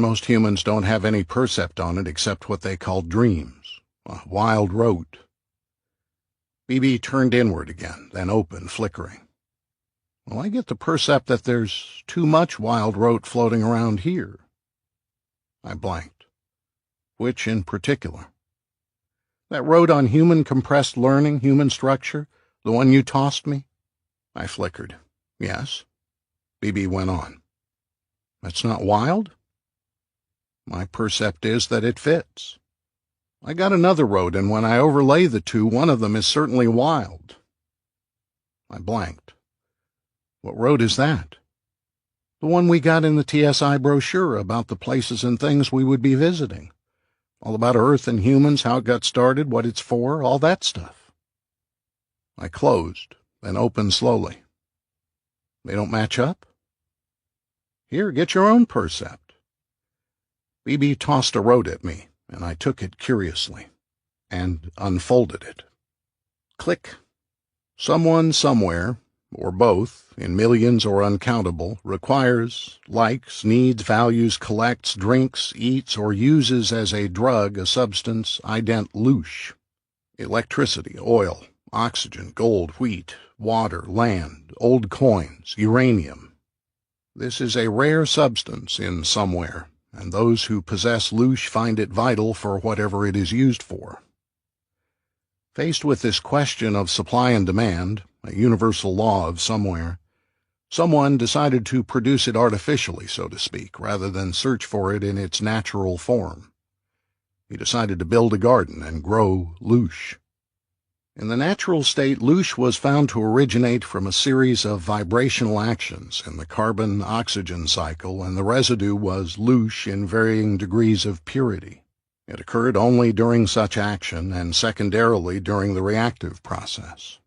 Most humans don't have any percept on it except what they call dreams, a wild rote. BB turned inward again, then open, flickering. Well, I get the percept that there's too much wild rote floating around here. I blanked. Which in particular? That rote on human compressed learning, human structure, the one you tossed me? I flickered. Yes. BB went on. That's not wild? My percept is that it fits. I got another rote, and when I overlay the two, one of them is certainly wild. I blanked. What rote is that? The one we got in the TSI brochure about the places and things we would be visiting. All about Earth and humans, how it got started, what it's for, all that stuff. I closed, then opened slowly. They don't match up? Here, get your own percept. BB tossed a rote at me, and I took it curiously, and unfolded it. Click. Someone somewhere, or both, in millions or uncountable, requires, likes, needs, values, collects, drinks, eats, or uses as a drug a substance ident loosh. Electricity, oil, oxygen, gold, wheat, water, land, old coins, uranium. This is a rare substance in somewhere, and those who possess loosh find it vital for whatever it is used for. Faced with this question of supply and demand, a universal law of somewhere, someone decided to produce it artificially, so to speak, rather than search for it in its natural form. He decided to build a garden and grow loosh. In the natural state, loosh was found to originate from a series of vibrational actions in the carbon-oxygen cycle, and the residue was loosh in varying degrees of purity. It occurred only during such action and secondarily during the reactive process.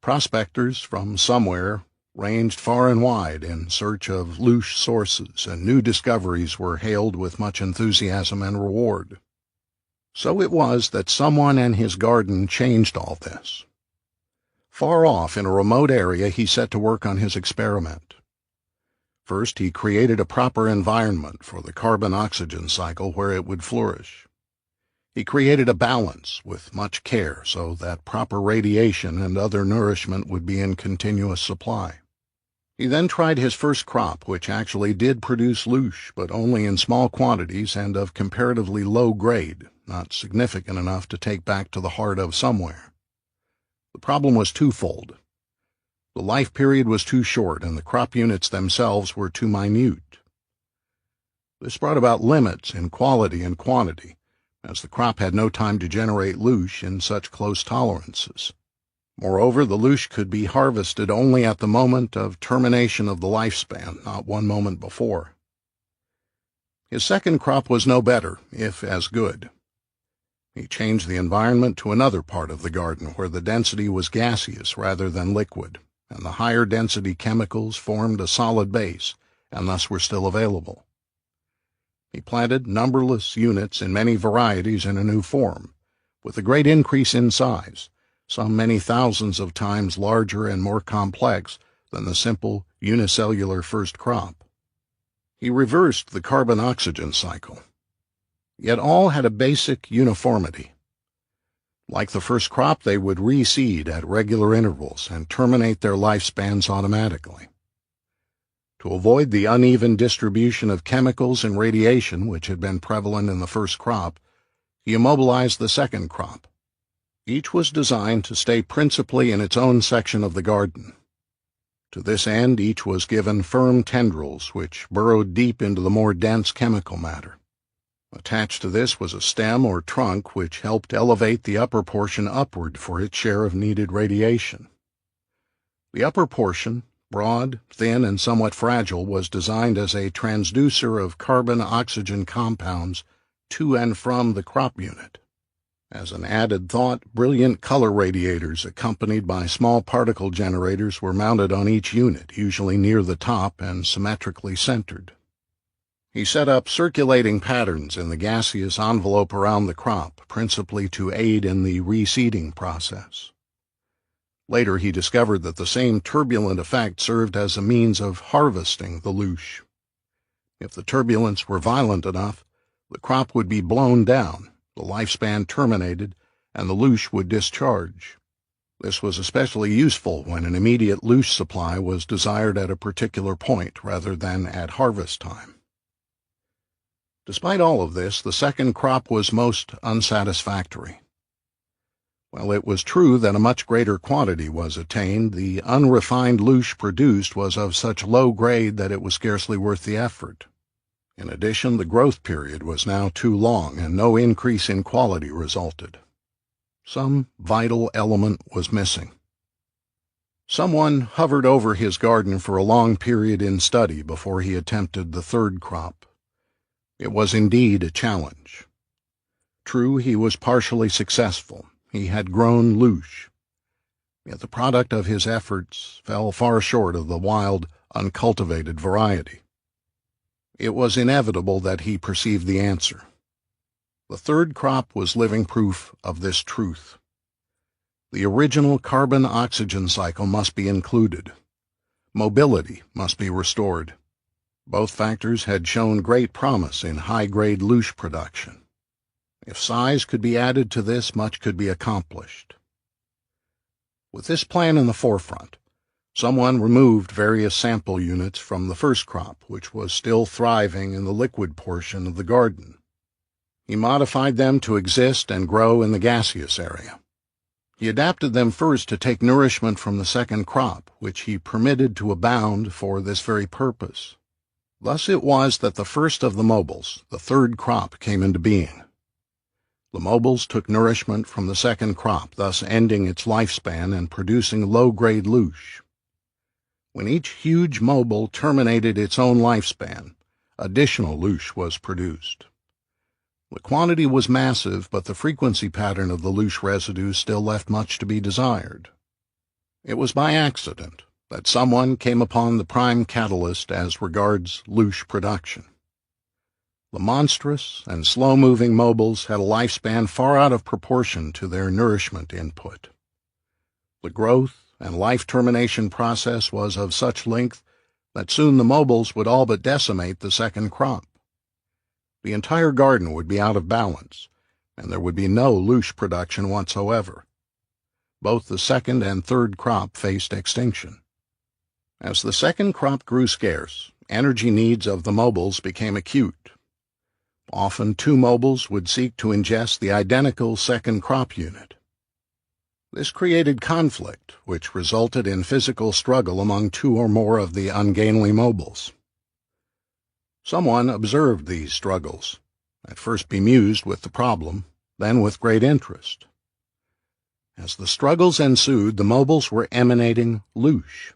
Prospectors from somewhere ranged far and wide in search of loosh sources, and new discoveries were hailed with much enthusiasm and reward. So it was that someone and his garden changed all this. Far off in a remote area, he set to work on his experiment. First, he created a proper environment for the carbon-oxygen cycle where it would flourish. He created a balance with much care so that proper radiation and other nourishment would be in continuous supply. He then tried his first crop, which actually did produce loosh, but only in small quantities and of comparatively low grade, not significant enough to take back to the heart of somewhere. The problem was twofold. The life period was too short, and the crop units themselves were too minute. This brought about limits in quality and quantity, as the crop had no time to generate loosh in such close tolerances. Moreover, the loosh could be harvested only at the moment of termination of the lifespan, not one moment before. His second crop was no better, if as good. He changed the environment to another part of the garden where the density was gaseous rather than liquid, and the higher density chemicals formed a solid base and thus were still available. He planted numberless units in many varieties in a new form, with a great increase in size, some many thousands of times larger and more complex than the simple unicellular first crop. He reversed the carbon-oxygen cycle. Yet all had a basic uniformity. Like the first crop, they would reseed at regular intervals and terminate their lifespans automatically. To avoid the uneven distribution of chemicals and radiation which had been prevalent in the first crop, he immobilized the second crop. Each was designed to stay principally in its own section of the garden. To this end, each was given firm tendrils which burrowed deep into the more dense chemical matter. Attached to this was a stem or trunk which helped elevate the upper portion upward for its share of needed radiation. The upper portion, broad, thin, and somewhat fragile, was designed as a transducer of carbon-oxygen compounds to and from the crop unit. As an added thought, brilliant color radiators accompanied by small particle generators were mounted on each unit, usually near the top and symmetrically centered. He set up circulating patterns in the gaseous envelope around the crop, principally to aid in the reseeding process. Later he discovered that the same turbulent effect served as a means of harvesting the loosh. If the turbulence were violent enough, the crop would be blown down, the lifespan terminated, and the loosh would discharge. This was especially useful when an immediate loosh supply was desired at a particular point rather than at harvest time. Despite all of this, the second crop was most unsatisfactory. While it was true that a much greater quantity was attained, the unrefined loosh produced was of such low grade that it was scarcely worth the effort. In addition, the growth period was now too long, and no increase in quality resulted. Some vital element was missing. Someone hovered over his garden for a long period in study before he attempted the third crop. It was indeed a challenge. True, he was partially successful. He had grown loosh. Yet the product of his efforts fell far short of the wild, uncultivated variety. It was inevitable that he perceived the answer. The third crop was living proof of this truth. The original carbon-oxygen cycle must be included. Mobility must be restored. Both factors had shown great promise in high-grade loosh production. If size could be added to this, much could be accomplished. With this plan in the forefront, someone removed various sample units from the first crop, which was still thriving in the liquid portion of the garden. He modified them to exist and grow in the gaseous area. He adapted them first to take nourishment from the second crop, which he permitted to abound for this very purpose. Thus it was that the first of the mobiles, the third crop, came into being. The mobiles took nourishment from the second crop, thus ending its lifespan and producing low-grade loosh. When each huge mobile terminated its own lifespan, additional loosh was produced. The quantity was massive, but the frequency pattern of the loosh residue still left much to be desired. It was by accident that someone came upon the prime catalyst as regards loosh production. The monstrous and slow-moving mobiles had a lifespan far out of proportion to their nourishment input. The growth and life termination process was of such length that soon the mobiles would all but decimate the second crop. The entire garden would be out of balance, and there would be no loosh production whatsoever. Both the second and third crop faced extinction. As the second crop grew scarce, energy needs of the mobiles became acute. Often two mobiles would seek to ingest the identical second crop unit. This created conflict, which resulted in physical struggle among two or more of the ungainly mobiles. Someone observed these struggles, at first bemused with the problem, then with great interest. As the struggles ensued, the mobiles were emanating loosh,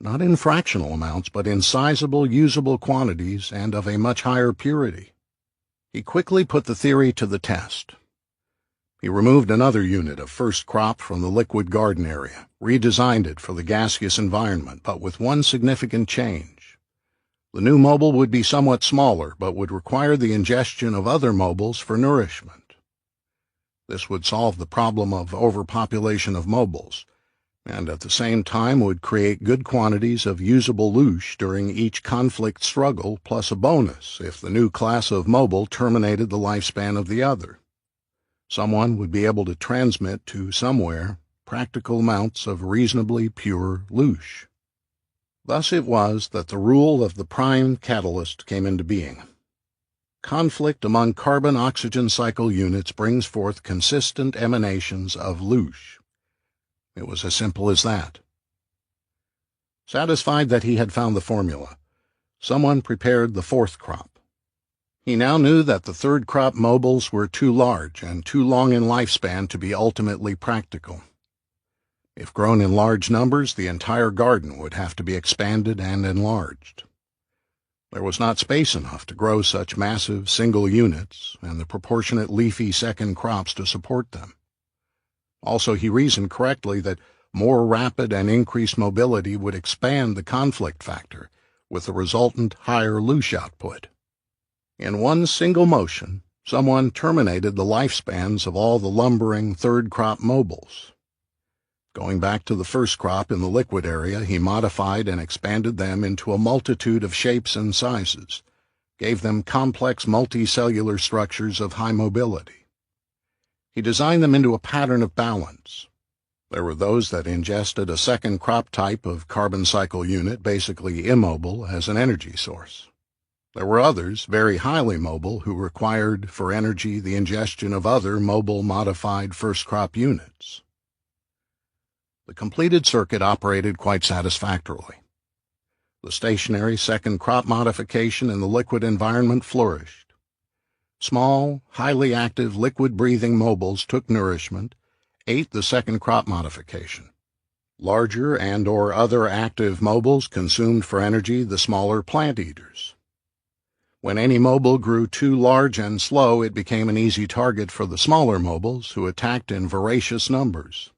not in fractional amounts, but in sizable, usable quantities and of a much higher purity. He quickly put the theory to the test. He removed another unit of first crop from the liquid garden area, redesigned it for the gaseous environment, but with one significant change. The new mobile would be somewhat smaller, but would require the ingestion of other mobiles for nourishment. This would solve the problem of overpopulation of mobiles, and at the same time would create good quantities of usable loosh during each conflict struggle, plus a bonus if the new class of mobile terminated the lifespan of the other. Someone would be able to transmit to somewhere practical amounts of reasonably pure loosh. Thus it was that the rule of the prime catalyst came into being. Conflict among carbon-oxygen cycle units brings forth consistent emanations of loosh. It was as simple as that. Satisfied that he had found the formula, someone prepared the fourth crop. He now knew that the third crop mobiles were too large and too long in lifespan to be ultimately practical. If grown in large numbers, the entire garden would have to be expanded and enlarged. There was not space enough to grow such massive single units and the proportionate leafy second crops to support them. Also, he reasoned correctly that more rapid and increased mobility would expand the conflict factor, with the resultant higher loosh output. In one single motion, someone terminated the lifespans of all the lumbering third crop mobiles. Going back to the first crop in the liquid area, he modified and expanded them into a multitude of shapes and sizes, gave them complex multicellular structures of high mobility. He designed them into a pattern of balance. There were those that ingested a second crop type of carbon cycle unit, basically immobile, as an energy source. There were others, very highly mobile, who required for energy the ingestion of other mobile modified first crop units. The completed circuit operated quite satisfactorily. The stationary second crop modification in the liquid environment flourished. Small, highly active, liquid-breathing mobiles took nourishment, ate the second crop modification. Larger and/or other active mobiles consumed for energy the smaller plant eaters. When any mobile grew too large and slow, it became an easy target for the smaller mobiles, who attacked in voracious numbers.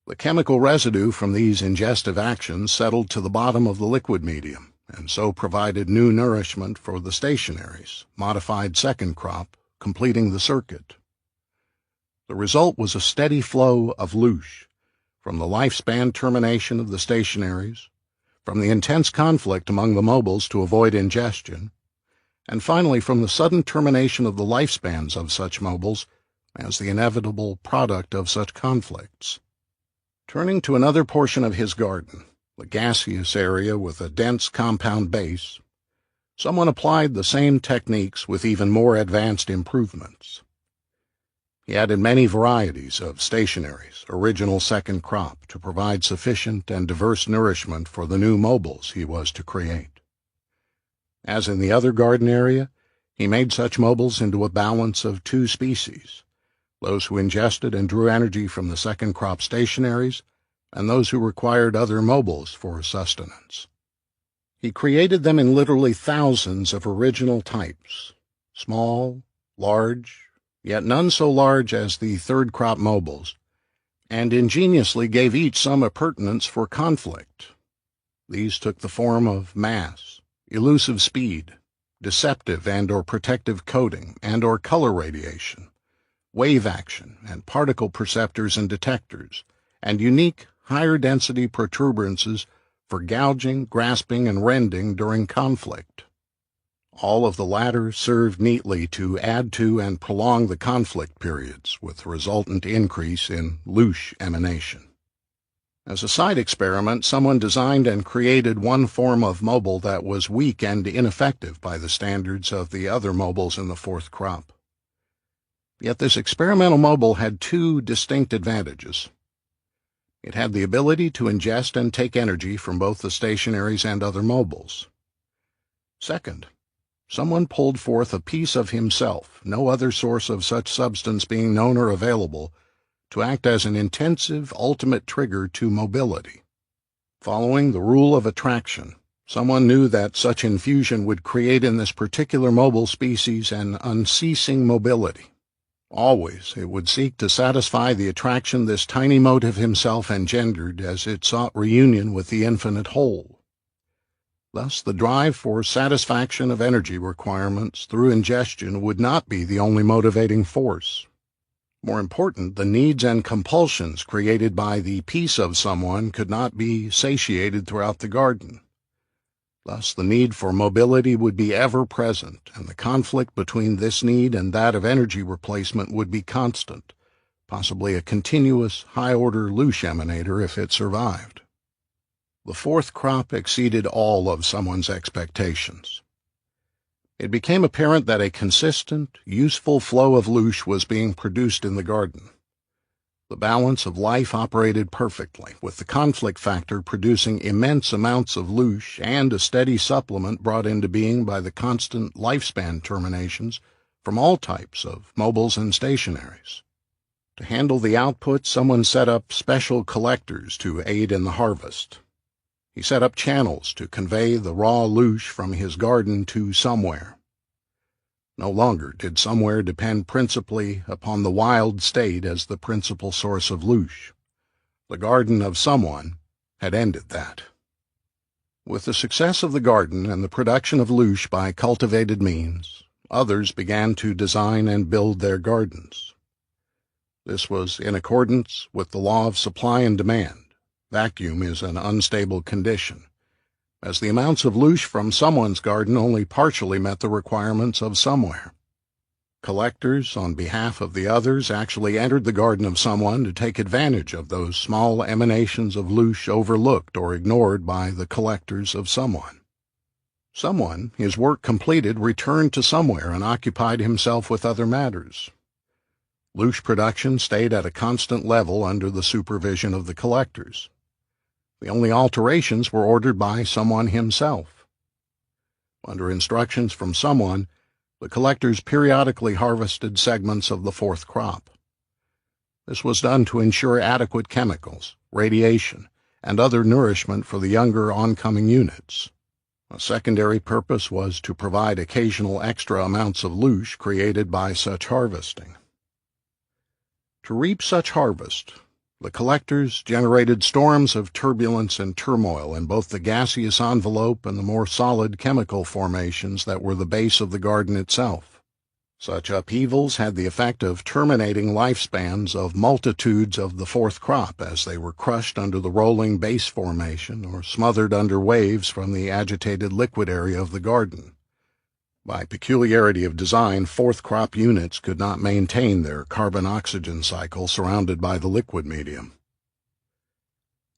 The chemical residue from these ingestive actions settled to the bottom of the liquid medium, and so provided new nourishment for the stationaries, modified second crop, completing the circuit. The result was a steady flow of loosh, from the lifespan termination of the stationaries, from the intense conflict among the mobiles to avoid ingestion, and finally from the sudden termination of the lifespans of such mobiles as the inevitable product of such conflicts. Turning to another portion of his garden, the gaseous area with a dense compound base, someone applied the same techniques with even more advanced improvements. He added many varieties of stationaries, original second crop, to provide sufficient and diverse nourishment for the new mobiles he was to create. As in the other garden area, he made such mobiles into a balance of two species, those who ingested and drew energy from the second crop stationaries, and those who required other mobiles for sustenance. He created them in literally thousands of original types, small, large, yet none so large as the third crop mobiles, and ingeniously gave each some appurtenance for conflict. These took the form of mass, elusive speed, deceptive and/or protective coating and/or color radiation, wave action and particle perceptors and detectors, and unique higher-density protuberances for gouging, grasping, and rending during conflict. All of the latter served neatly to add to and prolong the conflict periods, with resultant increase in loosh emanation. As a side experiment, someone designed and created one form of mobile that was weak and ineffective by the standards of the other mobiles in the fourth crop. Yet this experimental mobile had two distinct advantages. It had the ability to ingest and take energy from both the stationaries and other mobiles. Second, someone pulled forth a piece of himself, no other source of such substance being known or available, to act as an intensive, ultimate trigger to mobility. Following the rule of attraction, someone knew that such infusion would create in this particular mobile species an unceasing mobility. Always it would seek to satisfy the attraction this tiny motive himself engendered as it sought reunion with the infinite whole. Thus the drive for satisfaction of energy requirements through ingestion would not be the only motivating force. More important, the needs and compulsions created by the piece of someone could not be satiated throughout the garden. Thus the need for mobility would be ever present, and the conflict between this need and that of energy replacement would be constant, possibly a continuous, high-order loosh emanator if it survived. The fourth crop exceeded all of someone's expectations. It became apparent that a consistent, useful flow of loosh was being produced in the garden. The balance of life operated perfectly, with the conflict factor producing immense amounts of loosh and a steady supplement brought into being by the constant lifespan terminations from all types of mobiles and stationaries. To handle the output, someone set up special collectors to aid in the harvest. He set up channels to convey the raw loosh from his garden to somewhere. No longer did somewhere depend principally upon the wild state as the principal source of loosh. The garden of someone had ended that. With the success of the garden and the production of loosh by cultivated means, others began to design and build their gardens. This was in accordance with the law of supply and demand. Vacuum is an unstable condition, as the amounts of loosh from someone's garden only partially met the requirements of somewhere. Collectors, on behalf of the others, actually entered the garden of someone to take advantage of those small emanations of loosh overlooked or ignored by the collectors of someone. Someone, his work completed, returned to somewhere and occupied himself with other matters. Loosh production stayed at a constant level under the supervision of the collectors. The only alterations were ordered by someone himself. Under instructions from someone, the collectors periodically harvested segments of the fourth crop. This was done to ensure adequate chemicals, radiation, and other nourishment for the younger oncoming units. A secondary purpose was to provide occasional extra amounts of loosh created by such harvesting. To reap such harvest, the collectors generated storms of turbulence and turmoil in both the gaseous envelope and the more solid chemical formations that were the base of the garden itself. Such upheavals had the effect of terminating lifespans of multitudes of the fourth crop as they were crushed under the rolling base formation or smothered under waves from the agitated liquid area of the garden. By peculiarity of design, fourth crop units could not maintain their carbon-oxygen cycle surrounded by the liquid medium.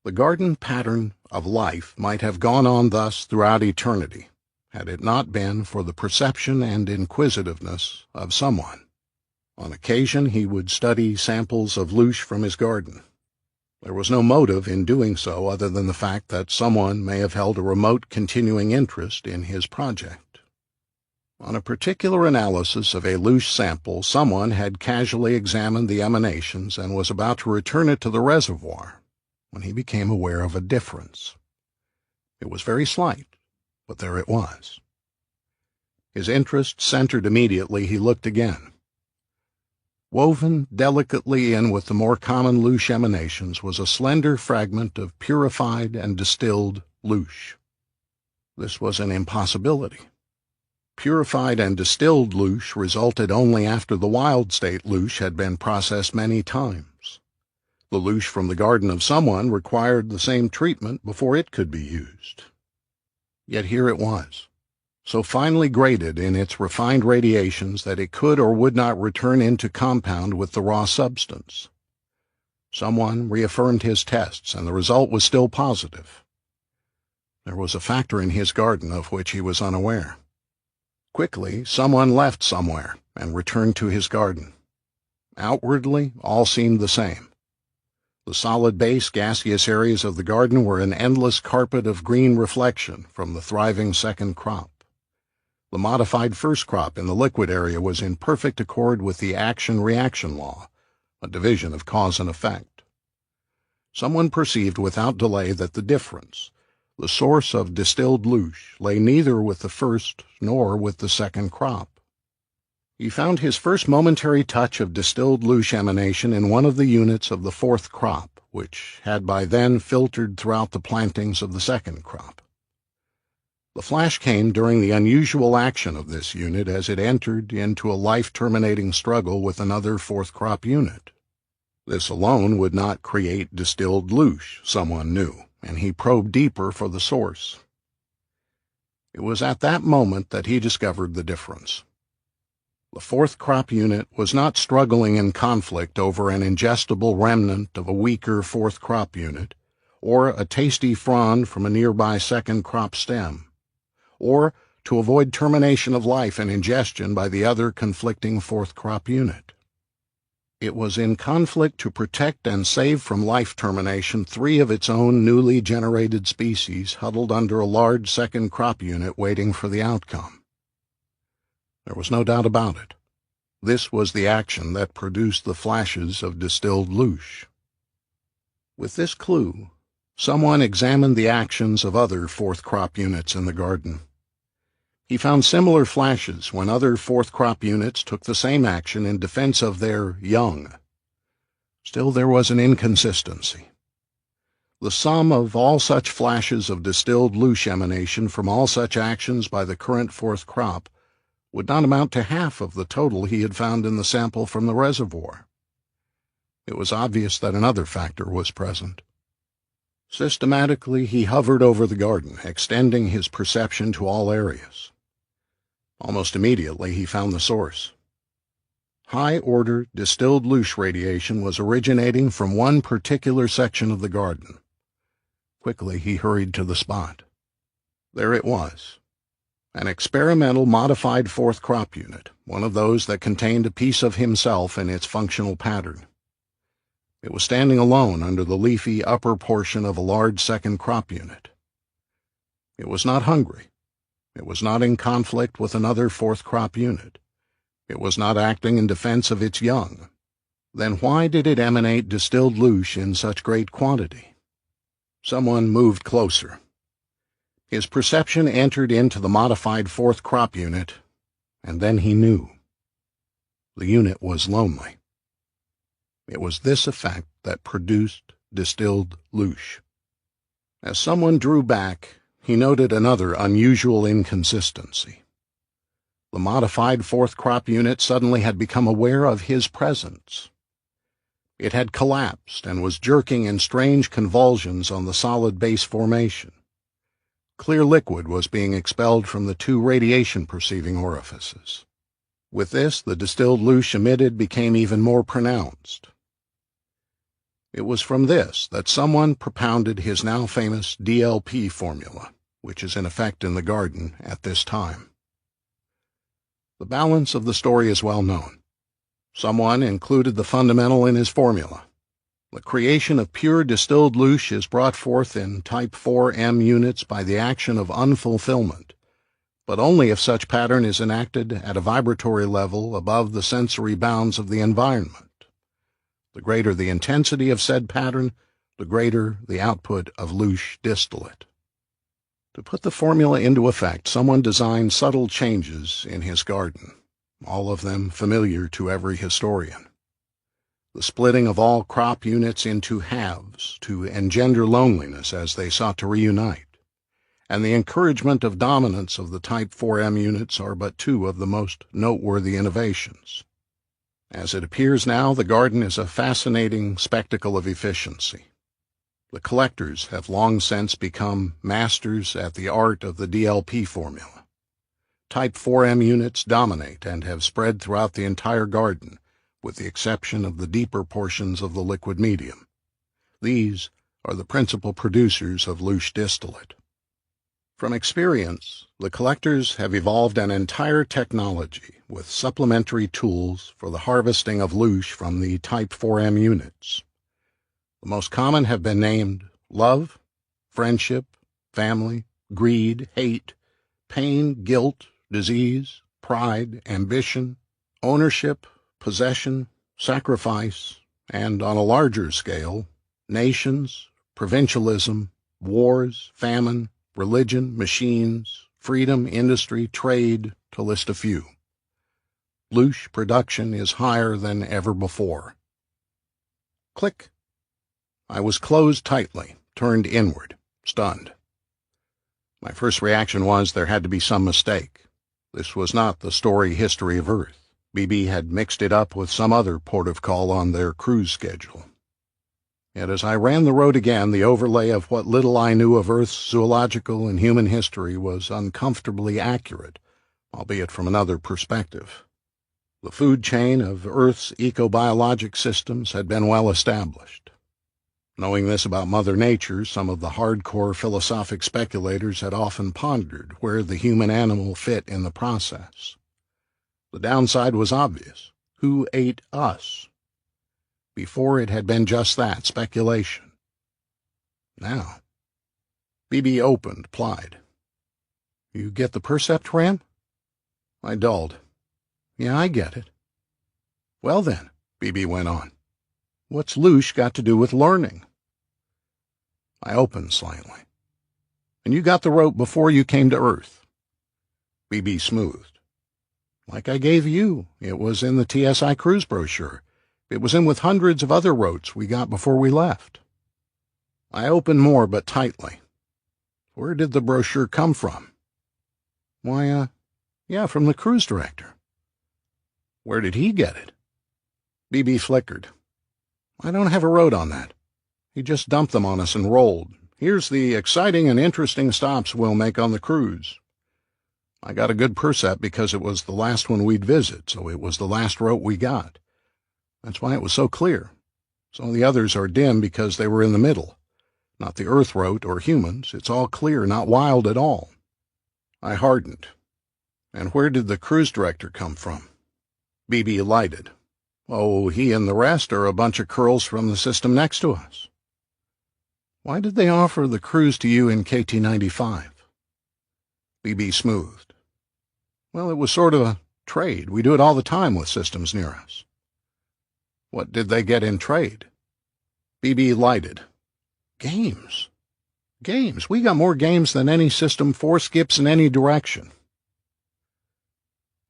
The garden pattern of life might have gone on thus throughout eternity, had it not been for the perception and inquisitiveness of someone. On occasion he would study samples of loosh from his garden. There was no motive in doing so other than the fact that someone may have held a remote continuing interest in his project. On a particular analysis of a loosh sample, someone had casually examined the emanations and was about to return it to the reservoir when he became aware of a difference. It was very slight, but there it was. His interest centered immediately. He looked again. Woven delicately in with the more common loosh emanations was a slender fragment of purified and distilled loosh. This was an impossibility. Purified and distilled loosh resulted only after the wild-state loosh had been processed many times. The loosh from the garden of someone required the same treatment before it could be used. Yet here it was, so finely graded in its refined radiations that it could or would not return into compound with the raw substance. Someone reaffirmed his tests, and the result was still positive. There was a factor in his garden of which he was unaware. Quickly, someone left somewhere and returned to his garden. Outwardly, all seemed the same. The solid base gaseous areas of the garden were an endless carpet of green reflection from the thriving second crop. The modified first crop in the liquid area was in perfect accord with the action-reaction law, a division of cause and effect. Someone perceived without delay that the difference, the source of distilled loosh, lay neither with the first nor with the second crop. He found his first momentary touch of distilled loosh emanation in one of the units of the fourth crop, which had by then filtered throughout the plantings of the second crop. The flash came during the unusual action of this unit as it entered into a life-terminating struggle with another fourth crop unit. This alone would not create distilled loosh, someone knew, and he probed deeper for the source. It was at that moment that he discovered the difference. The fourth crop unit was not struggling in conflict over an ingestible remnant of a weaker fourth crop unit, or a tasty frond from a nearby second crop stem, or to avoid termination of life and ingestion by the other conflicting fourth crop unit. It was in conflict to protect and save from life termination three of its own newly generated species huddled under a large second crop unit waiting for the outcome. There was no doubt about it. This was the action that produced the flashes of distilled loosh. With this clue, someone examined the actions of other fourth crop units in the garden. He found similar flashes when other fourth crop units took the same action in defense of their young. Still, there was an inconsistency. The sum of all such flashes of distilled loosh emanation from all such actions by the current fourth crop would not amount to half of the total he had found in the sample from the reservoir. It was obvious that another factor was present. Systematically, he hovered over the garden, extending his perception to all areas. Almost immediately, he found the source. High-order distilled loosh radiation was originating from one particular section of the garden. Quickly, he hurried to the spot. There it was. An experimental modified fourth crop unit, one of those that contained a piece of himself in its functional pattern. It was standing alone under the leafy upper portion of a large second crop unit. It was not hungry. It was not in conflict with another fourth crop unit. It was not acting in defense of its young. Then why did it emanate distilled loosh in such great quantity? Someone moved closer. His perception entered into the modified fourth crop unit, and then he knew. The unit was lonely. It was this effect that produced distilled loosh. As someone drew back, he noted another unusual inconsistency. The modified fourth crop unit suddenly had become aware of his presence. It had collapsed and was jerking in strange convulsions on the solid base formation. Clear liquid was being expelled from the two radiation-perceiving orifices. With this, the distilled loosh emitted became even more pronounced. It was from this that someone propounded his now famous DLP formula, which is in effect in the garden at this time. The balance of the story is well known. Someone included the fundamental in his formula. The creation of pure distilled loosh is brought forth in type 4M units by the action of unfulfillment, but only if such pattern is enacted at a vibratory level above the sensory bounds of the environment. The greater the intensity of said pattern, the greater the output of loosh distillate. To put the formula into effect, someone designed subtle changes in his garden, all of them familiar to every historian. The splitting of all crop units into halves to engender loneliness as they sought to reunite, and the encouragement of dominance of the type 4M units are but two of the most noteworthy innovations. As it appears now, the garden is a fascinating spectacle of efficiency. The collectors have long since become masters at the art of the DLP formula. Type 4M units dominate and have spread throughout the entire garden, with the exception of the deeper portions of the liquid medium. These are the principal producers of loosh distillate. From experience, the collectors have evolved an entire technology with supplementary tools for the harvesting of loosh from the type 4M units. The most common have been named love, friendship, family, greed, hate, pain, guilt, disease, pride, ambition, ownership, possession, sacrifice, and on a larger scale, nations, provincialism, wars, famine, religion, machines, freedom, industry, trade, to list a few. Loosh production is higher than ever before. Click. I was closed tightly, turned inward, stunned. My first reaction was there had to be some mistake. This was not the story history of Earth. BB had mixed it up with some other port of call on their cruise schedule. Yet as I ran the road again, the overlay of what little I knew of Earth's zoological and human history was uncomfortably accurate, albeit from another perspective. The food chain of Earth's ecobiologic systems had been well established. Knowing this about Mother Nature, some of the hardcore philosophic speculators had often pondered where the human animal fit in the process. The downside was obvious. Who ate us? Before it had been just that, speculation. Now, BB opened, plied. You get the percept, Ram? I dulled. Yeah, I get it. Well then, BB went on, what's loosh got to do with learning? I opened slightly. And you got the rope before you came to Earth? BB smoothed. Like I gave you, it was in the TSI cruise brochure. It was in with hundreds of other rotes we got before we left. I opened more, but tightly. Where did the brochure come from? Why, yeah, from the cruise director. Where did he get it? BB flickered. I don't have a road on that. He just dumped them on us and rolled. Here's the exciting and interesting stops we'll make on the cruise. I got a good percept because it was the last one we'd visit, so it was the last route we got. That's why it was so clear. Some of the others are dim because they were in the middle. Not the Earth route or humans. It's all clear, not wild at all. I hardened. And where did the cruise director come from? BB lighted. Oh, he and the rest are a bunch of curls from the system next to us. Why did they offer the cruise to you in KT-95? BB smoothed. Well, it was sort of a trade. We do it all the time with systems near us. What did they get in trade? BB lighted. Games. Games. We got more games than any system, 4 skips in any direction.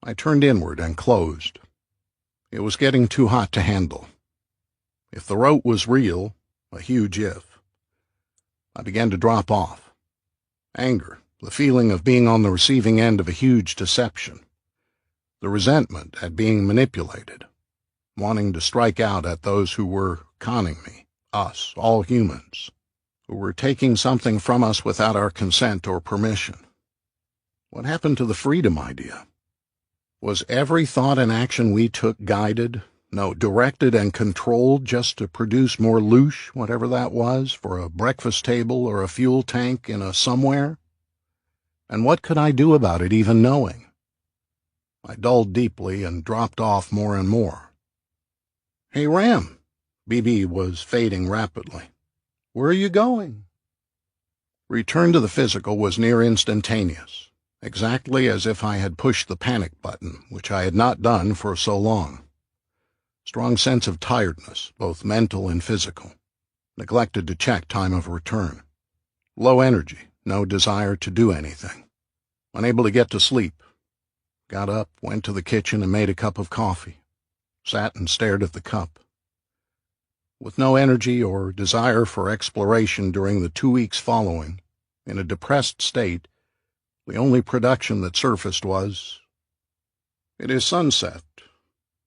I turned inward and closed. It was getting too hot to handle. If the route was real, a huge if, I began to drop off. Anger, the feeling of being on the receiving end of a huge deception, the resentment at being manipulated, wanting to strike out at those who were conning me, us, all humans, who were taking something from us without our consent or permission. What happened to the freedom idea? Was every thought and action we took guided, no, directed and controlled just to produce more loosh, whatever that was, for a breakfast table or a fuel tank in a somewhere? And what could I do about it, even knowing? I dulled deeply and dropped off more and more. Hey, Ram. BB was fading rapidly. Where are you going? Return to the physical was near instantaneous, exactly as if I had pushed the panic button, which I had not done for so long. Strong sense of tiredness, both mental and physical. Neglected to check time of return. Low energy, no desire to do anything. Unable to get to sleep. Got up, went to the kitchen and made a cup of coffee. Sat and stared at the cup. With no energy or desire for exploration during the 2 weeks following, in a depressed state, the only production that surfaced was, "It is sunset.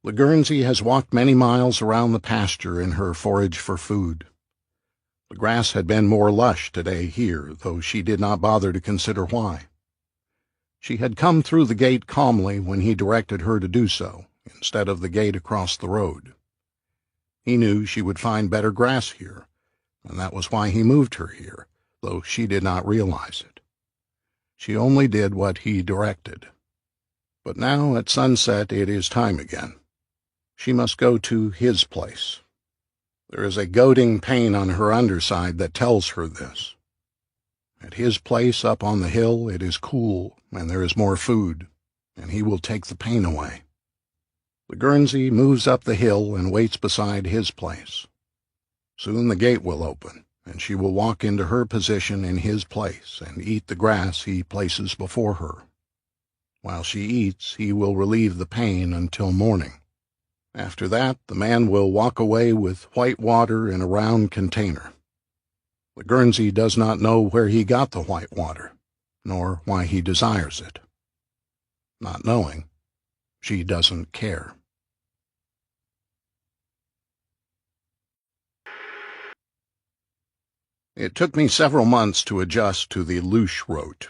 The Guernsey has walked many miles around the pasture in her forage for food. The grass had been more lush today here, though she did not bother to consider why. She had come through the gate calmly when he directed her to do so, instead of the gate across the road. He knew she would find better grass here, and that was why he moved her here, though she did not realize it. She only did what he directed. But now, at sunset, it is time again. She must go to his place. There is a goading pain on her underside that tells her this. At his place up on the hill, it is cool, and there is more food, and he will take the pain away. The Guernsey moves up the hill and waits beside his place. Soon the gate will open, and she will walk into her position in his place and eat the grass he places before her. While she eats, he will relieve the pain until morning. After that, the man will walk away with white water in a round container. The Guernsey does not know where he got the white water, nor why he desires it. Not knowing, she doesn't care. It took me several months to adjust to the loosh route.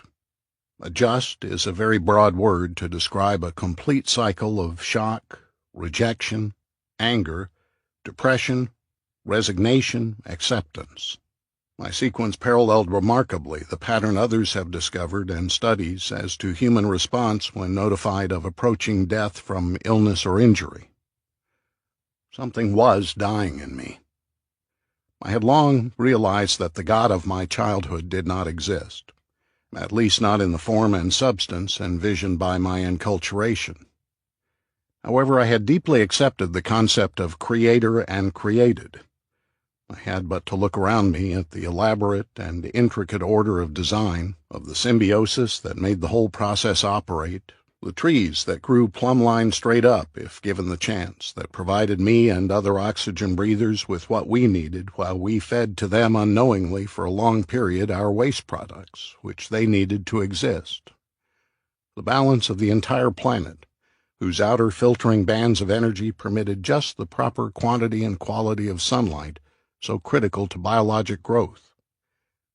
Adjust is a very broad word to describe a complete cycle of shock, rejection, anger, depression, resignation, acceptance. My sequence paralleled remarkably the pattern others have discovered and studies as to human response when notified of approaching death from illness or injury. Something was dying in me. I had long realized that the God of my childhood did not exist, at least not in the form and substance envisioned by my enculturation. However, I had deeply accepted the concept of creator and created. I had but to look around me at the elaborate and intricate order of design, of the symbiosis that made the whole process operate, the trees that grew plumb-line straight up if given the chance, that provided me and other oxygen breathers with what we needed while we fed to them unknowingly for a long period our waste products, which they needed to exist. The balance of the entire planet, whose outer filtering bands of energy permitted just the proper quantity and quality of sunlight so critical to biologic growth.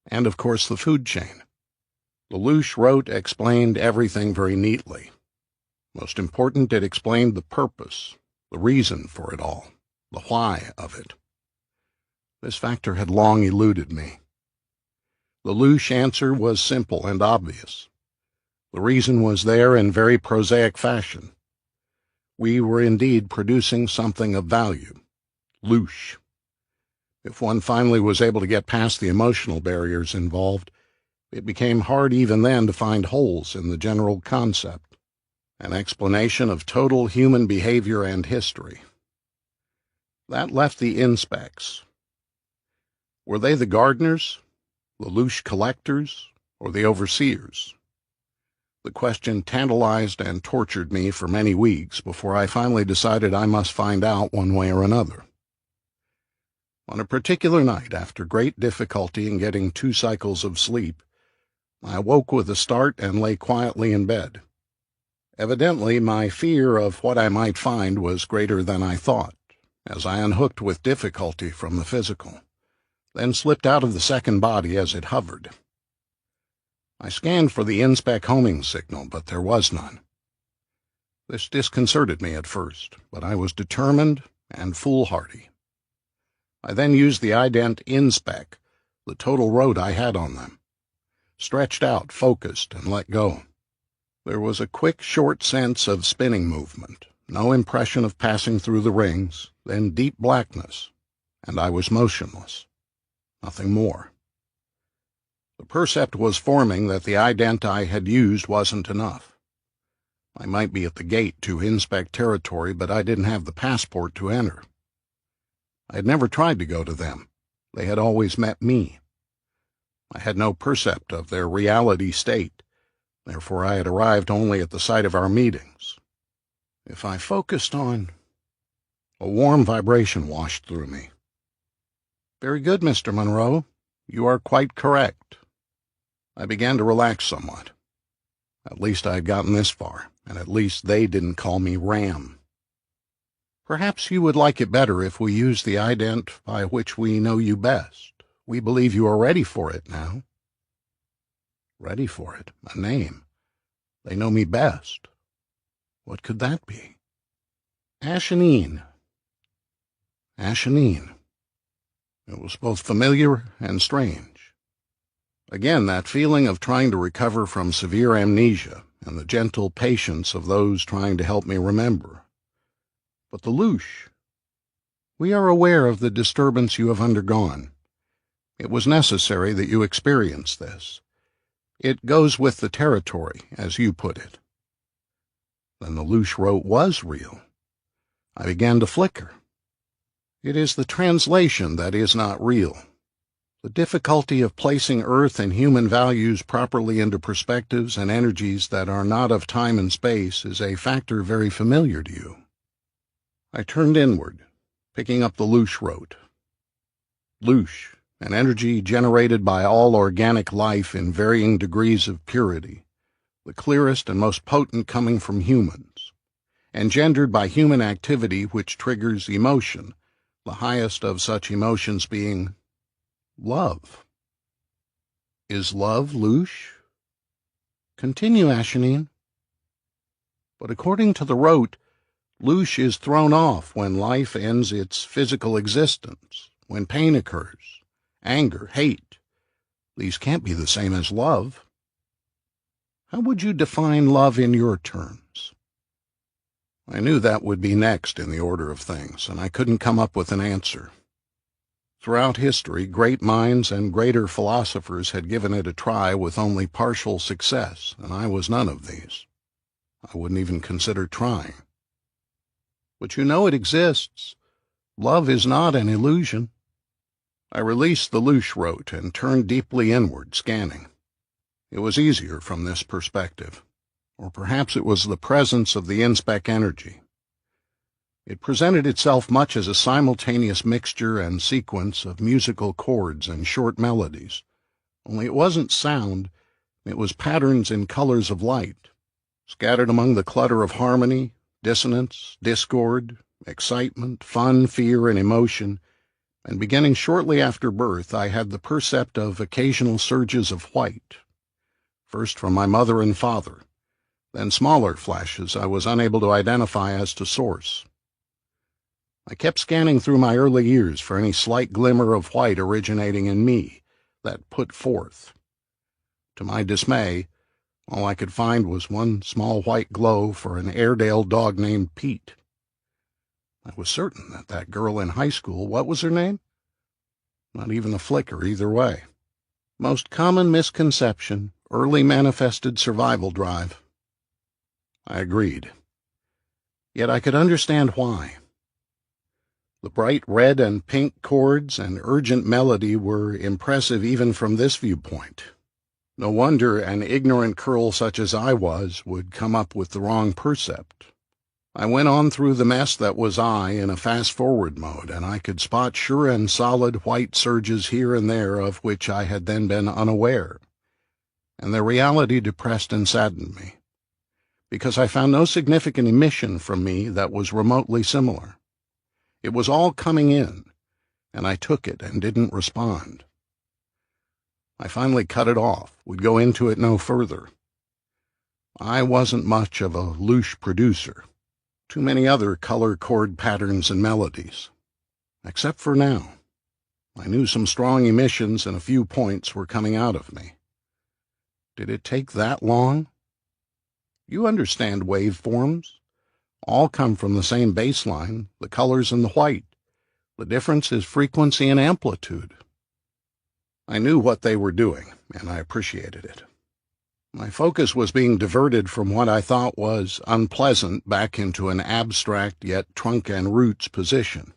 And, of course, the food chain. Loosh wrote explained everything very neatly. Most important, it explained the purpose, the reason for it all, the why of it. This factor had long eluded me. The loosh answer was simple and obvious. The reason was there in very prosaic fashion. We were indeed producing something of value, loosh. If one finally was able to get past the emotional barriers involved, it became hard even then to find holes in the general concept, an explanation of total human behavior and history. That left the inspects. Were they the gardeners, the loosh collectors, or the overseers? The question tantalized and tortured me for many weeks before I finally decided I must find out one way or another. On a particular night, after great difficulty in getting 2 cycles of sleep, I awoke with a start and lay quietly in bed. Evidently, my fear of what I might find was greater than I thought, as I unhooked with difficulty from the physical, then slipped out of the second body as it hovered. I scanned for the inspec homing signal, but there was none. This disconcerted me at first, but I was determined and foolhardy. I then used the ident inspec, the total road I had on them, stretched out, focused, and let go. There was a quick, short sense of spinning movement, no impression of passing through the rings, then deep blackness, and I was motionless. Nothing more. The percept was forming that the ident I had used wasn't enough. I might be at the gate to inspect territory, but I didn't have the passport to enter. I had never tried to go to them. They had always met me. I had no percept of their reality state. Therefore, I had arrived only at the site of our meetings. If I focused on... A warm vibration washed through me. "Very good, Mr. Monroe. You are quite correct." I began to relax somewhat. At least I had gotten this far, and at least they didn't call me Ram. "Perhaps you would like it better if we use the ident by which we know you best. We believe you are ready for it now." Ready for it? A name. They know me best. What could that be? Ashenine. Ashenine. It was both familiar and strange. Again, that feeling of trying to recover from severe amnesia and the gentle patience of those trying to help me remember. But the loosh. "We are aware of the disturbance you have undergone. It was necessary that you experience this. It goes with the territory, as you put it." Then the loosh wrote was real. I began to flicker. It is the translation that is not real. The difficulty of placing Earth and human values properly into perspectives and energies that are not of time and space is a factor very familiar to you. I turned inward, picking up the loosh wrote. Loosh, an energy generated by all organic life in varying degrees of purity, the clearest and most potent coming from humans, engendered by human activity which triggers emotion, the highest of such emotions being love. Is love loosh? Continue, Ashenine. But according to the rote, loosh is thrown off when life ends its physical existence, when pain occurs, anger, hate. These can't be the same as love. How would you define love in your terms? I knew that would be next in the order of things, and I couldn't come up with an answer. Throughout history, great minds and greater philosophers had given it a try with only partial success, and I was none of these. I wouldn't even consider trying. But you know it exists. Love is not an illusion. I released the loosh wrote and turned deeply inward, scanning. It was easier from this perspective, or perhaps it was the presence of the inspec energy. It presented itself much as a simultaneous mixture and sequence of musical chords and short melodies, only it wasn't sound, it was patterns in colors of light, scattered among the clutter of harmony, dissonance, discord, excitement, fun, fear, and emotion, and beginning shortly after birth, I had the percept of occasional surges of white, first from my mother and father, then smaller flashes I was unable to identify as to source. I kept scanning through my early years for any slight glimmer of white originating in me that put forth. To my dismay, all I could find was one small white glow for an Airedale dog named Pete. I was certain that that girl in high school, what was her name? Not even a flicker either way. Most common misconception, early manifested survival drive. I agreed. Yet I could understand why. The bright red and pink chords and urgent melody were impressive even from this viewpoint. No wonder an ignorant curl such as I was would come up with the wrong percept. I went on through the mess that was I in a fast-forward mode, and I could spot sure and solid white surges here and there of which I had then been unaware, and their reality depressed and saddened me, because I found no significant emission from me that was remotely similar. It was all coming in, and I took it and didn't respond. I finally cut it off, would go into it no further. I wasn't much of a loosh producer. Too many other color chord patterns and melodies. Except for now. I knew some strong emissions and a few points were coming out of me. Did it take that long? You understand waveforms. All come from the same baseline, the colors and the white. The difference is frequency and amplitude. I knew what they were doing, and I appreciated it. My focus was being diverted from what I thought was unpleasant back into an abstract yet trunk and roots position.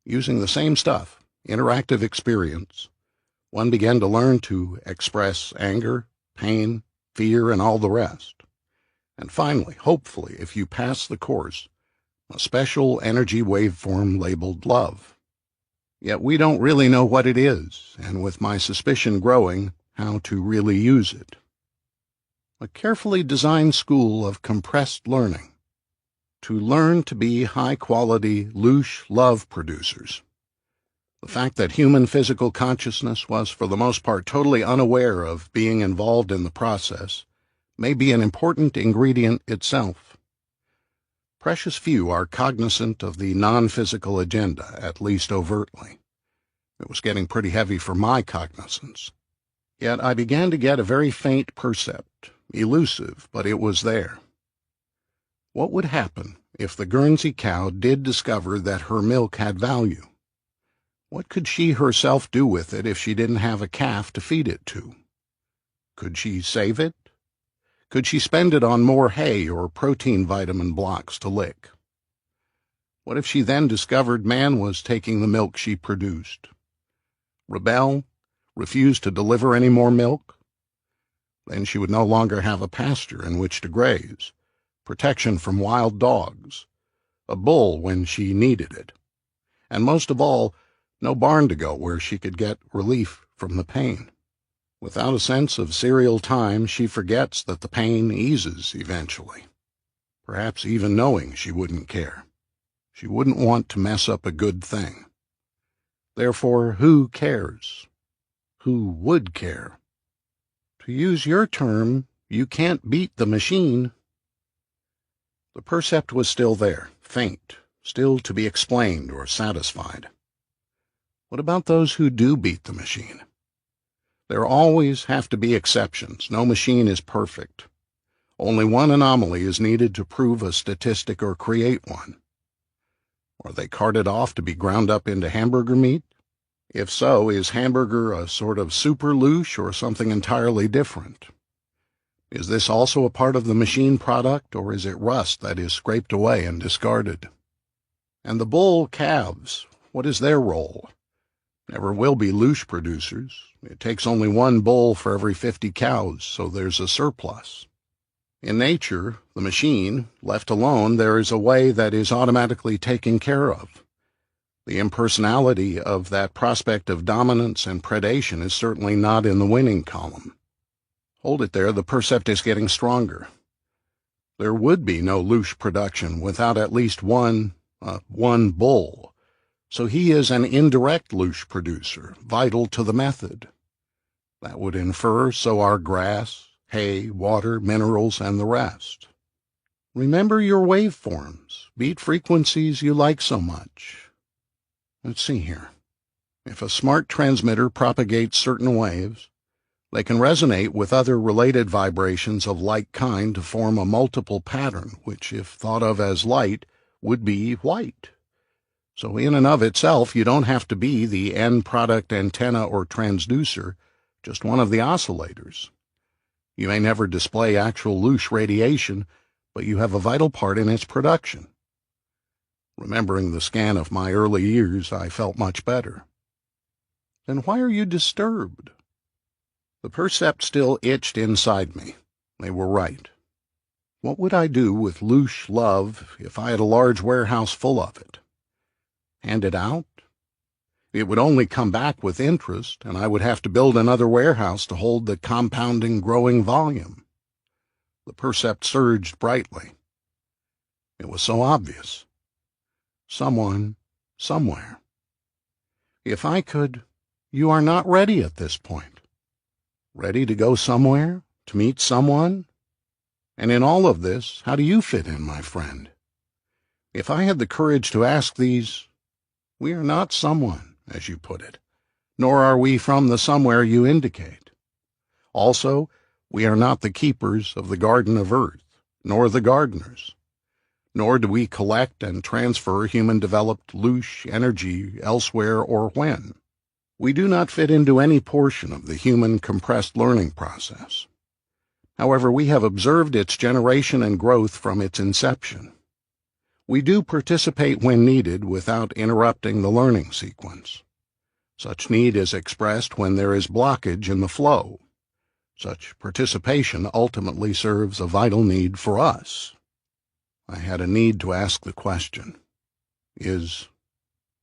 Using the same stuff, interactive experience, one began to learn to express anger, pain, fear, and all the rest. And finally, hopefully, if you pass the course, a special energy waveform labeled love. Yet we don't really know what it is, and with my suspicion growing, how to really use it. A carefully designed school of compressed learning, to learn to be high-quality loosh love producers. The fact that human physical consciousness was for the most part totally unaware of being involved in the process may be an important ingredient itself. Precious few are cognizant of the non-physical agenda, at least overtly. It was getting pretty heavy for my cognizance. Yet I began to get a very faint percept, elusive, but it was there. What would happen if the Guernsey cow did discover that her milk had value? What could she herself do with it if she didn't have a calf to feed it to? Could she save it? Could she spend it on more hay or protein vitamin blocks to lick? What if she then discovered man was taking the milk she produced? Rebel? Refuse to deliver any more milk? Then she would no longer have a pasture in which to graze, protection from wild dogs, a bull when she needed it, and most of all, no barn to go where she could get relief from the pain. Without a sense of serial time, she forgets that the pain eases eventually, perhaps even knowing she wouldn't care. She wouldn't want to mess up a good thing. Therefore, who cares? Who would care? To use your term, you can't beat the machine. The percept was still there, faint, still to be explained or satisfied. What about those who do beat the machine? There always have to be exceptions. No machine is perfect. Only one anomaly is needed to prove a statistic or create one. Are they carted off to be ground up into hamburger meat? If so, is hamburger a sort of super loosh or something entirely different? Is this also a part of the machine product, or is it rust that is scraped away and discarded? And the bull calves, what is their role? Never will be loosh producers. It takes only one bull for every 50 cows, so there's a surplus. In nature, the machine, left alone, there is a way that is automatically taken care of. The impersonality of that prospect of dominance and predation is certainly not in the winning column. Hold it there, the percept is getting stronger. There would be no loosh production without at least one bull, so he is an indirect loosh producer, vital to the method. That would infer so are grass, hay, water, minerals, and the rest. Remember your waveforms, beat frequencies you like so much. Let's see here. If a smart transmitter propagates certain waves, they can resonate with other related vibrations of like kind to form a multiple pattern, which, if thought of as light, would be white. So in and of itself, you don't have to be the end product antenna or transducer, just one of the oscillators. You may never display actual loosh radiation, but you have a vital part in its production. Remembering the scan of my early years, I felt much better. Then why are you disturbed? The percept still itched inside me. They were right. What would I do with loosh love if I had a large warehouse full of it? Hand it out? It would only come back with interest, and I would have to build another warehouse to hold the compounding, growing volume. The percept surged brightly. It was so obvious. Someone, somewhere. If I could, you are not ready at this point. Ready to go somewhere, to meet someone? And in all of this, how do you fit in, my friend? If I had the courage to ask these, we are not someone, as you put it, nor are we from the somewhere you indicate. Also, we are not the keepers of the garden of earth, nor the gardeners, nor do we collect and transfer human-developed loosh energy elsewhere or when. We do not fit into any portion of the human compressed learning process. However, we have observed its generation and growth from its inception. We do participate when needed without interrupting the learning sequence. Such need is expressed when there is blockage in the flow. Such participation ultimately serves a vital need for us. I had a need to ask the question,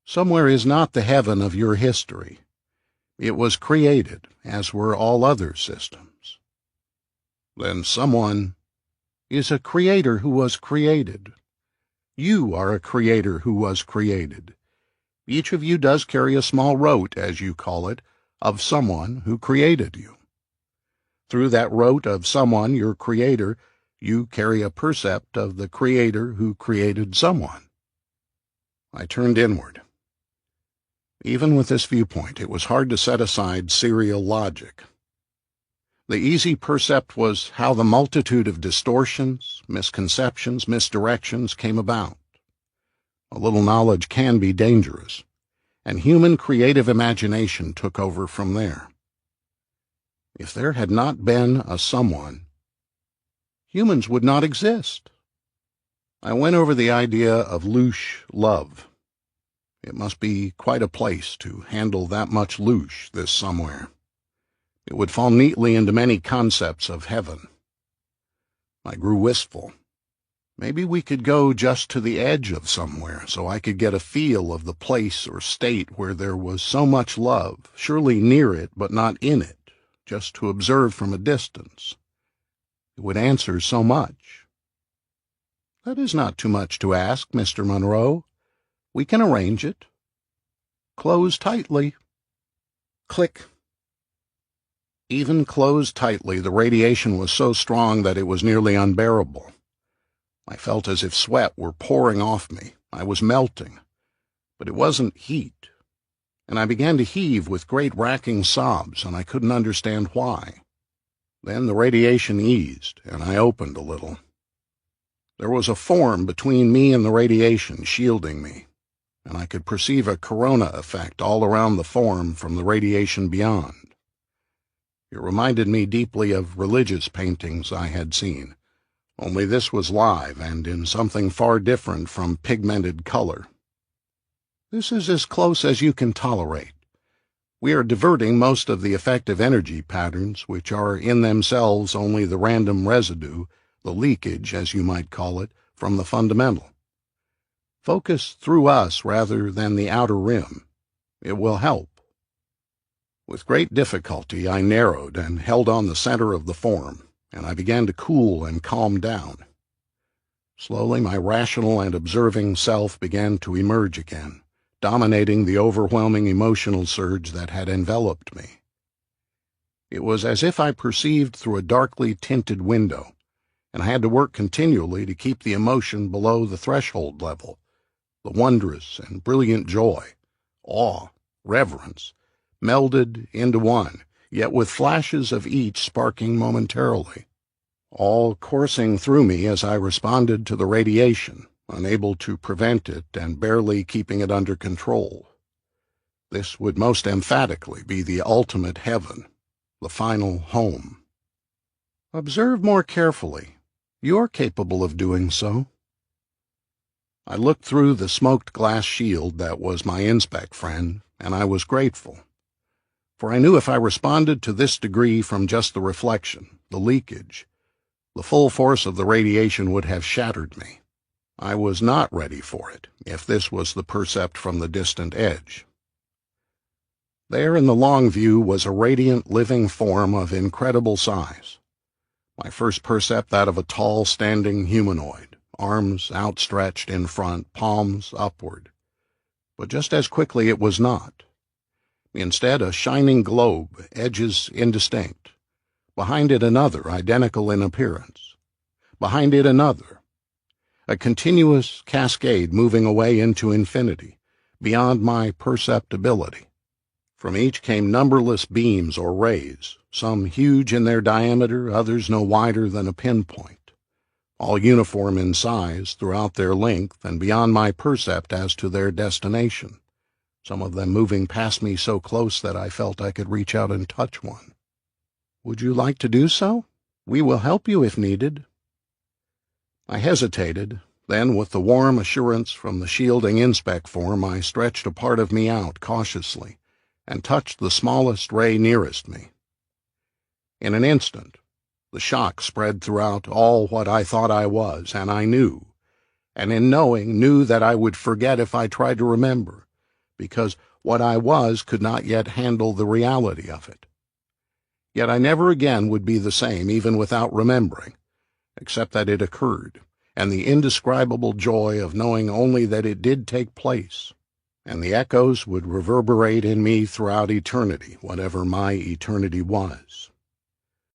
somewhere is not the heaven of your history. It was created, as were all other systems. Then someone is a creator who was created. You are a creator who was created. Each of you does carry a small rote, as you call it, of someone who created you. Through that rote of someone, your creator, you carry a percept of the creator who created someone. I turned inward. Even with this viewpoint, it was hard to set aside serial logic. The easy percept was how the multitude of distortions, misconceptions, misdirections came about. A little knowledge can be dangerous, and human creative imagination took over from there. If there had not been a someone, humans would not exist. I went over the idea of loosh love. It must be quite a place to handle that much loosh, this somewhere. It would fall neatly into many concepts of heaven. I grew wistful. Maybe we could go just to the edge of somewhere so I could get a feel of the place or state where there was so much love, surely near it but not in it, just to observe from a distance. It would answer so much. That is not too much to ask, Mr. Monroe. We can arrange it. Close tightly. Click. Even closed tightly, the radiation was so strong that it was nearly unbearable. I felt as if sweat were pouring off me. I was melting. But it wasn't heat. And I began to heave with great racking sobs, and I couldn't understand why. Then the radiation eased, and I opened a little. There was a form between me and the radiation, shielding me, and I could perceive a corona effect all around the form from the radiation beyond. It reminded me deeply of religious paintings I had seen, only this was live and in something far different from pigmented color. This is as close as you can tolerate. We are diverting most of the effective energy patterns, which are in themselves only the random residue, the leakage, as you might call it, from the fundamental. Focus through us rather than the outer rim. It will help. With great difficulty, I narrowed and held on the center of the form, and I began to cool and calm down. Slowly, my rational and observing self began to emerge again, dominating the overwhelming emotional surge that had enveloped me. It was as if I perceived through a darkly tinted window, and I had to work continually to keep the emotion below the threshold level, the wondrous and brilliant joy, awe, reverence, melded into one, yet with flashes of each sparking momentarily, all coursing through me as I responded to the radiation, unable to prevent it and barely keeping it under control. This would most emphatically be the ultimate heaven, the final home. Observe more carefully. You're capable of doing so. I looked through the smoked glass shield that was my inspect friend, and I was grateful. For I knew if I responded to this degree from just the reflection, the leakage, the full force of the radiation would have shattered me. I was not ready for it, if this was the percept from the distant edge. There in the long view was a radiant living form of incredible size. My first percept that of a tall, standing humanoid, arms outstretched in front, palms upward. But just as quickly it was not. Instead, a shining globe, edges indistinct. Behind it another, identical in appearance. Behind it another. A continuous cascade moving away into infinity, beyond my perceptibility. From each came numberless beams or rays, some huge in their diameter, others no wider than a pinpoint, all uniform in size throughout their length and beyond my percept as to their destination, some of them moving past me so close that I felt I could reach out and touch one. Would you like to do so? We will help you if needed. I hesitated, then with the warm assurance from the shielding inspect form, I stretched a part of me out cautiously and touched the smallest ray nearest me. In an instant, the shock spread throughout all what I thought I was, and I knew, and in knowing knew that I would forget if I tried to remember, because what I was could not yet handle the reality of it. Yet I never again would be the same, even without remembering, except that it occurred, and the indescribable joy of knowing only that it did take place, and the echoes would reverberate in me throughout eternity, whatever my eternity was.